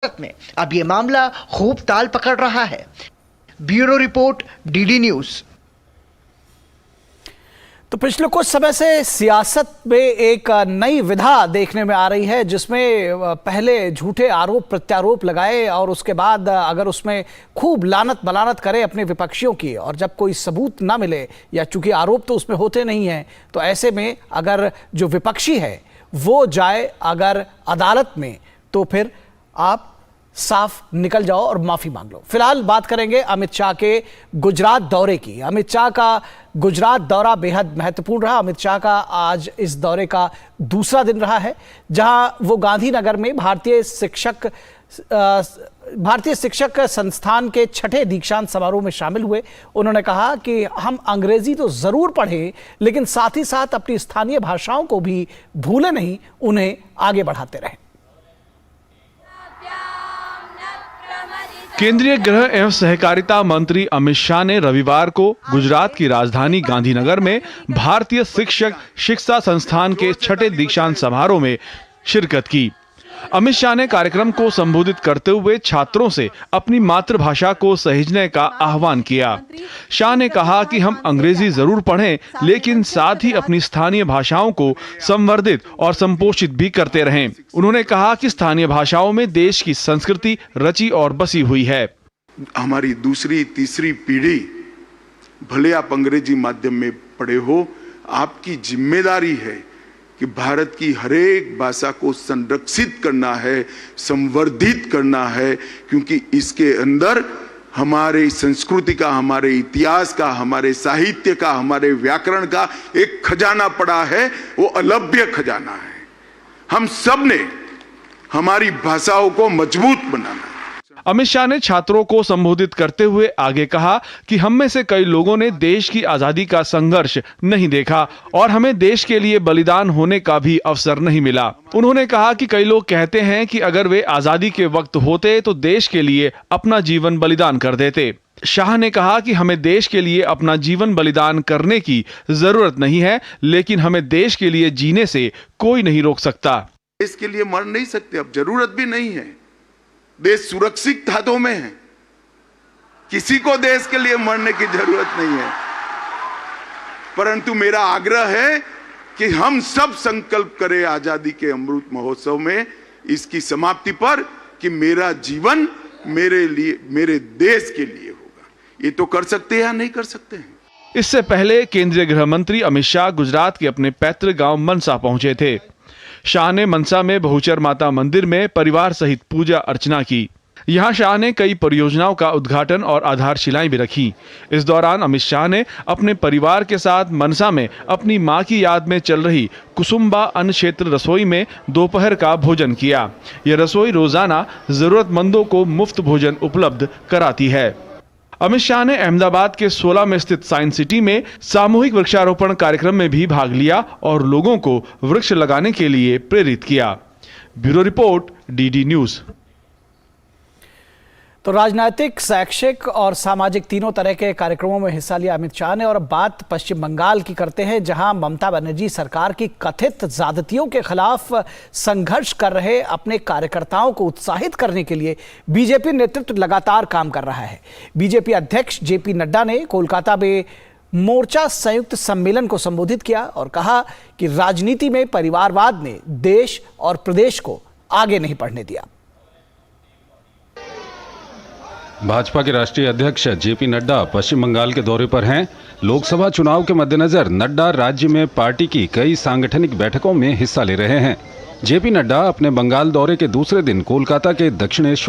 में अब ये मामला खूब ताल पकड़ रहा है। Bureau report, DD news. तो पिछले कुछ समय से सियासत में एक नई विधा देखने में आ रही है, जिसमें पहले झूठे आरोप प्रत्यारोप लगाए और उसके बाद अगर उसमें खूब लानत मलानत करे अपने विपक्षियों की, और जब कोई सबूत ना मिले या चूंकि आरोप तो उसमें होते नहीं हैं, तो ऐसे में अगर जो विपक्षी है वो जाए अगर अदालत में, तो फिर आप साफ निकल जाओ और माफी मांग लो। फिलहाल बात करेंगे अमित शाह के गुजरात दौरे की। अमित शाह का गुजरात दौरा बेहद महत्वपूर्ण रहा। अमित शाह का आज इस दौरे का दूसरा दिन रहा है, जहां वो गांधीनगर में भारतीय शिक्षक संस्थान के 6ठे दीक्षांत समारोह में शामिल हुए। उन्होंने कहा कि हम अंग्रेजी तो जरूर पढ़ें, लेकिन साथ ही साथ अपनी स्थानीय भाषाओं को भी भूले नहीं, उन्हें आगे बढ़ाते रहें। केंद्रीय गृह एवं सहकारिता मंत्री अमित शाह ने रविवार को गुजरात की राजधानी गांधीनगर में भारतीय शिक्षक शिक्षा संस्थान के 6ठे दीक्षांत समारोह में शिरकत की। अमित शाह ने कार्यक्रम को संबोधित करते हुए छात्रों से अपनी मातृभाषा को सहेजने का आह्वान किया। शाह ने कहा कि हम अंग्रेजी जरूर पढ़ें, लेकिन साथ ही अपनी स्थानीय भाषाओं को संवर्धित और संपोषित भी करते रहें। उन्होंने कहा कि स्थानीय भाषाओं में देश की संस्कृति रची और बसी हुई है। हमारी दूसरी तीसरी पीढ़ी, भले आप अंग्रेजी माध्यम में पढ़े हो, आपकी जिम्मेदारी है कि भारत की हर एक भाषा को संरक्षित करना है, संवर्धित करना है, क्योंकि इसके अंदर हमारे संस्कृति का, हमारे इतिहास का, हमारे साहित्य का, हमारे व्याकरण का एक खजाना पड़ा है। वो अलभ्य खजाना है। हम सब ने हमारी भाषाओं को मजबूत बनाना है। अमित शाह ने छात्रों को संबोधित करते हुए आगे कहा कि हम में से कई लोगों ने देश की आजादी का संघर्ष नहीं देखा और हमें देश के लिए बलिदान होने का भी अवसर नहीं मिला। उन्होंने कहा कि कई लोग कहते हैं कि अगर वे आजादी के वक्त होते तो देश के लिए अपना जीवन बलिदान कर देते। शाह ने कहा कि हमें देश के लिए अपना जीवन बलिदान करने की जरूरत नहीं है, लेकिन हमें देश के लिए जीने से कोई नहीं रोक सकता। देश के लिए मर नहीं सकते, अब जरूरत भी नहीं है। देश सुरक्षित हाथों में है, किसी को देश के लिए मरने की जरूरत नहीं है। परंतु मेरा आग्रह है कि हम सब संकल्प करें आजादी के अमृत महोत्सव में इसकी समाप्ति पर कि मेरा जीवन मेरे लिए, मेरे देश के लिए होगा। ये तो कर सकते हैं या नहीं कर सकते हैं। इससे पहले केंद्रीय गृह मंत्री अमित शाह गुजरात के अपने पैतृक गांव मनसा पहुंचे थे। शाह ने मनसा में बहुचर माता मंदिर में परिवार सहित पूजा अर्चना की। यहां शाह ने कई परियोजनाओं का उद्घाटन और आधारशिलाएं भी रखी। इस दौरान अमित शाह ने अपने परिवार के साथ मनसा में अपनी मां की याद में चल रही कुसुम्बा अन्न क्षेत्र रसोई में दोपहर का भोजन किया। यह रसोई रोजाना जरूरतमंदों को मुफ्त भोजन उपलब्ध कराती है। अमित शाह ने अहमदाबाद के 16 में स्थित साइंस सिटी में सामूहिक वृक्षारोपण कार्यक्रम में भी भाग लिया और लोगों को वृक्ष लगाने के लिए प्रेरित किया। Bureau report, DD news. तो राजनीतिक, शैक्षिक और सामाजिक तीनों तरह के कार्यक्रमों में हिस्सा लिया अमित शाह ने। और अब बात पश्चिम बंगाल की करते हैं, जहां ममता बनर्जी सरकार की कथित ज्यादतियों के खिलाफ संघर्ष कर रहे अपने कार्यकर्ताओं को उत्साहित करने के लिए बीजेपी नेतृत्व लगातार काम कर रहा है। बीजेपी अध्यक्ष जेपी नड्डा ने कोलकाता में मोर्चा संयुक्त सम्मेलन को संबोधित किया और कहा कि राजनीति में परिवारवाद ने देश और प्रदेश को आगे नहीं बढ़ने दिया। भाजपा के राष्ट्रीय अध्यक्ष जेपी नड्डा पश्चिम बंगाल के दौरे पर हैं। लोकसभा चुनाव के मद्देनजर नड्डा राज्य में पार्टी की कई सांगठनिक बैठकों में हिस्सा ले रहे हैं। जेपी नड्डा अपने बंगाल दौरे के दूसरे दिन कोलकाता के दक्षिणेश्वर